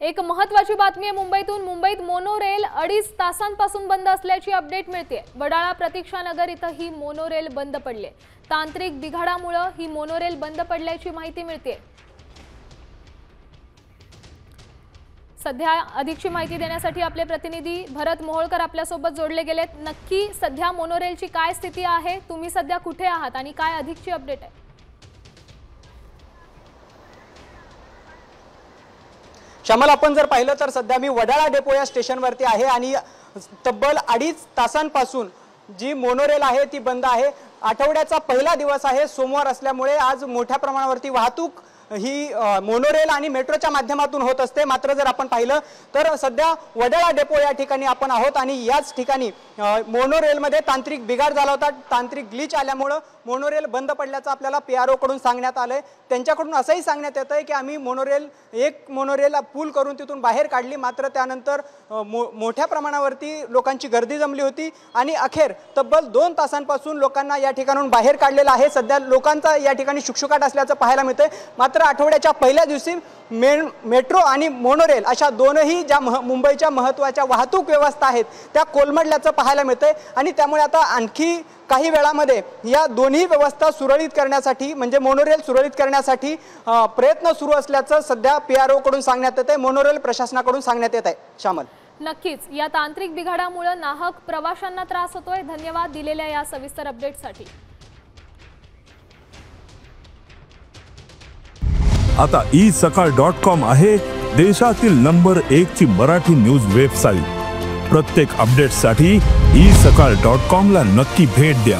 एक महत्त्वाची बातमी आहे मुंबईतून। मुंबईत मोनोरेल 2.5 तासांपासून बंद असल्याची अपडेट मिळते। वडाळा प्रतीक्षानगर इथं ही मोनोरेल बंद पडले। तांत्रिक बिघाडामुळे ही मोनोरेल बंद पडल्याची माहिती मिळते। सध्या अधिकची माहिती देण्यासाठी आपले प्रतिनिधी भरत मोहोळकर आपल्या सोबत जोडले गेलेत। नक्की सध्या मोनोरेलची काय स्थिती आहे, तुम्ही सध्या कुठे आहात आणि काय अधिकची अपडेट आहे? श्यामल, आपण जर पाहिलं तर सध्या मी वडाळा डेपो या स्टेशनवरती आहे आणि तब्बल 2.5 तासांपासून जी मोनोरेल आहे ती बंद आहे। आठवड्याचा पहिला दिवस आहे, सोमवार असल्यामुळे आज मोठ्या प्रमाणावरती वाहतूक ही मोनोरेल आणि मेट्रोच्या माध्यमातून होत असते। मात्र जर आपण पाहिलं तर सध्या वडाळा डेपो या ठिकाणी आपण आहोत आणि याच ठिकाणी मोनोरेलमध्ये तांत्रिक बिघाड झाला होता। तांत्रिक ग्लिच आल्यामुळे मोनोरेल बंद पडल्याचं आपल्याला PRO कडून सांगण्यात आलंय। त्यांच्याकडून असंही सांगण्यात येतंय की आम्ही एक मोनोरेल पूल करून तिथून बाहेर काढली, मात्र त्यानंतर मोठ्या प्रमाणावरती लोकांची गर्दी जमली होती आणि अखेर तब्बल 2 तासांपासून लोकांना या ठिकाणाहून बाहेर काढलेलं आहे। सध्या लोकांचा या ठिकाणी शुकशुकाट असल्याचं पाहायला मिळतंय। मात्र आठवड्याच्या पहिल्या दिवशी मेट्रो आणि मोनोरेल अशा दोनही ज्या मुंबईच्या महत्त्वाच्या वाहतूक व्यवस्था आहेत त्या कोलमडल्याचं पाहायला मिळतंय आणि त्यामुळे आता आणखी काही वेळामध्ये या दोन्ही व्यवस्था सुरळीत करण्यासाठी म्हणजे मोनोरेल सुरळीत करण्यासाठी प्रयत्न सुरू असल्याचं सध्या PRO कडून सांगण्यात येत आहे, मोनोरेल प्रशासनाकडून सांगण्यात येत आहे। श्यामल, नक्कीच या तांत्रिक बिघाडामुळे नाहक प्रवाशांना त्रास होतोय। धन्यवाद दिलेल्या या सविस्तर अपडेटसाठी। आता isakal.com आहे देशातील नंबर 1 ची मराठी न्यूज वेबसाईट। प्रत्येक अपडेटसाठी isakal.com ला नक्की भेट द्या।